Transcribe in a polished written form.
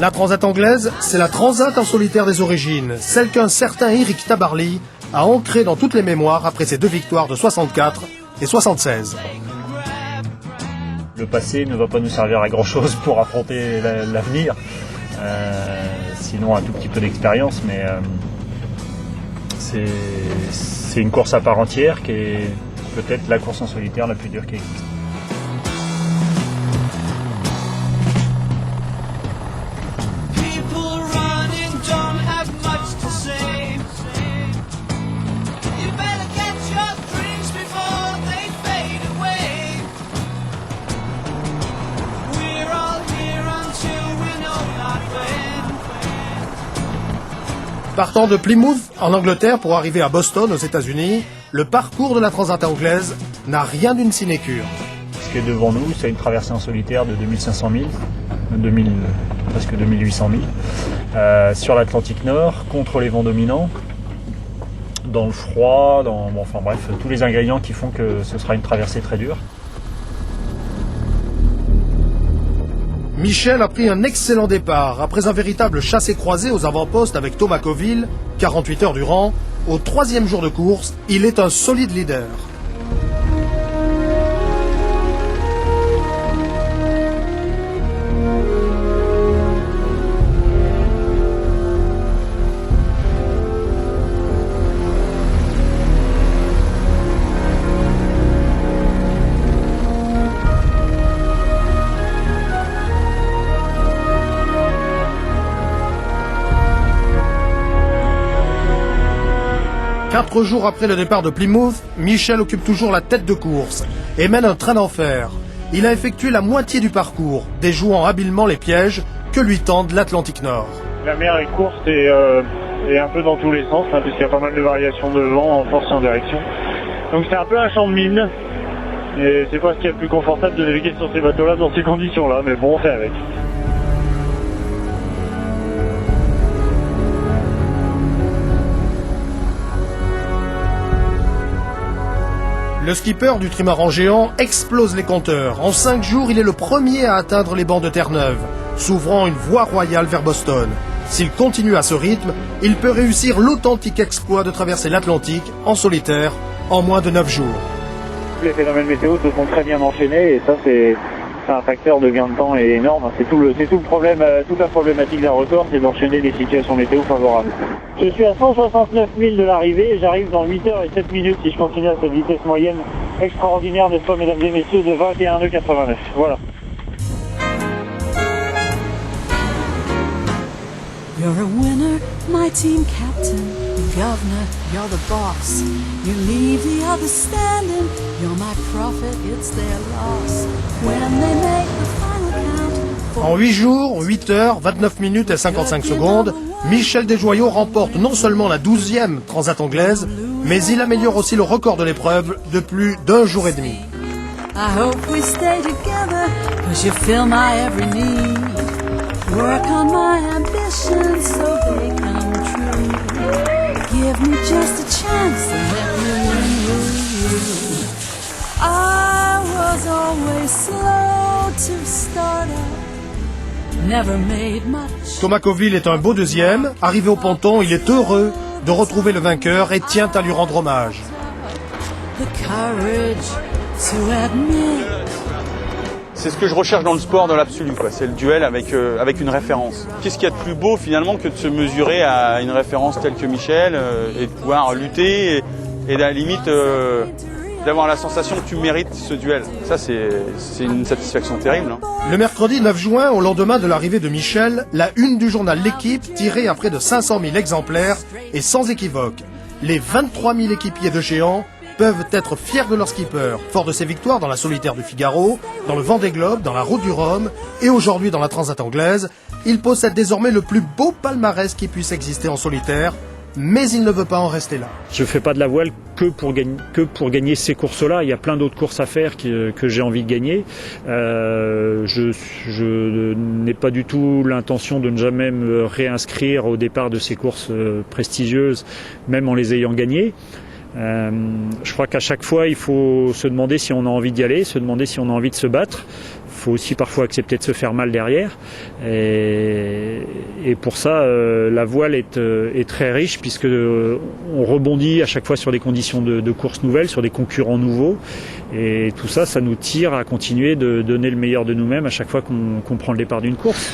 La Transat anglaise, c'est la Transat en solitaire des origines, celle qu'un certain Eric Tabarly a ancrée dans toutes les mémoires après ses 2 victoires de 64 et 76. Le passé ne va pas nous servir à grand chose pour affronter l'avenir, sinon un tout petit peu d'expérience, mais c'est une course à part entière qui est peut-être la course en solitaire la plus dure qui existe. Partant de Plymouth, en Angleterre, pour arriver à Boston, aux États-Unis, le parcours de la Transat anglaise n'a rien d'une sinécure. Ce qui est devant nous, c'est une traversée en solitaire de 2500 milles, presque 2800 milles, sur l'Atlantique Nord, contre les vents dominants, dans le froid, enfin bref, tous les ingrédients qui font que ce sera une traversée très dure. Michel a pris un excellent départ. Après un véritable chassé-croisé aux avant-postes avec Thomas Coville, 48 heures durant, au 3e jour de course, il est un solide leader. Quatre jours après le départ de Plymouth, Michel occupe toujours la tête de course et mène un train d'enfer. Il a effectué la moitié du parcours, déjouant habilement les pièges que lui tendent l'Atlantique Nord. La mer est courte et un peu dans tous les sens, puisqu'il y a pas mal de variations de vent en force et en direction. Donc c'est un peu un champ de mine. Et c'est pas ce qui est le plus confortable de naviguer sur ces bateaux-là dans ces conditions-là, mais bon, on fait avec. Le skipper du trimaran géant explose les compteurs. En 5 jours, il est le premier à atteindre les bancs de Terre-Neuve, s'ouvrant une voie royale vers Boston. S'il continue à ce rythme, il peut réussir l'authentique exploit de traverser l'Atlantique en solitaire en moins de 9 jours. Les phénomènes météo se sont très bien enchaînés et ça c'est un facteur de gain de temps énorme. C'est tout le problème, toute la problématique d'un record, c'est d'enchaîner des situations météo favorables. Je suis à 169 000 de l'arrivée et j'arrive dans 8 heures et 7 minutes si je continue à cette vitesse moyenne extraordinaire, n'est-ce pas mesdames et messieurs, de 21 nœuds 89. Voilà. You're a winner, my team captain, governor, you're the boss. You leave the others standing, you're my prophet, it's their loss. When they make the final count. En 8 jours, 8 heures, 29 minutes et 55 secondes, Michel Desjoyaux remporte non seulement la 12e Transat anglaise, mais il améliore aussi le record de l'épreuve de plus d'1 jour et demi. I hope we stay together, 'cause you fill my every need. Work on my ambitions so they come true. Give me just a chance to let me win. I was always slow to start up. Never made much. Thomas Coville est un beau deuxième. Arrivé au ponton, il est heureux de retrouver le vainqueur et tient à lui rendre hommage. The courage to admit. C'est ce que je recherche dans le sport, dans l'absolu, quoi. C'est le duel avec une référence. Qu'est-ce qu'il y a de plus beau finalement que de se mesurer à une référence telle que Michel et de pouvoir lutter et à la limite d'avoir la sensation que tu mérites ce duel. Ça, c'est une satisfaction terrible. Hein. Le mercredi 9 juin, au lendemain de l'arrivée de Michel, la une du journal L'Équipe tirait à près de 500 000 exemplaires et sans équivoque. Les 23 000 équipiers de géants peuvent être fiers de leur skipper, fort de ses victoires dans la solitaire du Figaro, dans le Vendée Globe, dans la Route du Rhum et aujourd'hui dans la Transat anglaise. Il possède désormais le plus beau palmarès qui puisse exister en solitaire, mais il ne veut pas en rester là. Je ne fais pas de la voile que pour gagner ces courses-là. Il y a plein d'autres courses à faire que j'ai envie de gagner. Je n'ai pas du tout l'intention de ne jamais me réinscrire au départ de ces courses prestigieuses, même en les ayant gagnées. Je crois qu'à chaque fois, il faut se demander si on a envie d'y aller, se demander si on a envie de se battre. faut aussi parfois accepter de se faire mal derrière. Et pour ça, la voile est très riche puisque on rebondit à chaque fois sur des conditions de course nouvelles, sur des concurrents nouveaux. Et tout ça, ça nous tire à continuer de donner le meilleur de nous-mêmes à chaque fois qu'on prend le départ d'une course.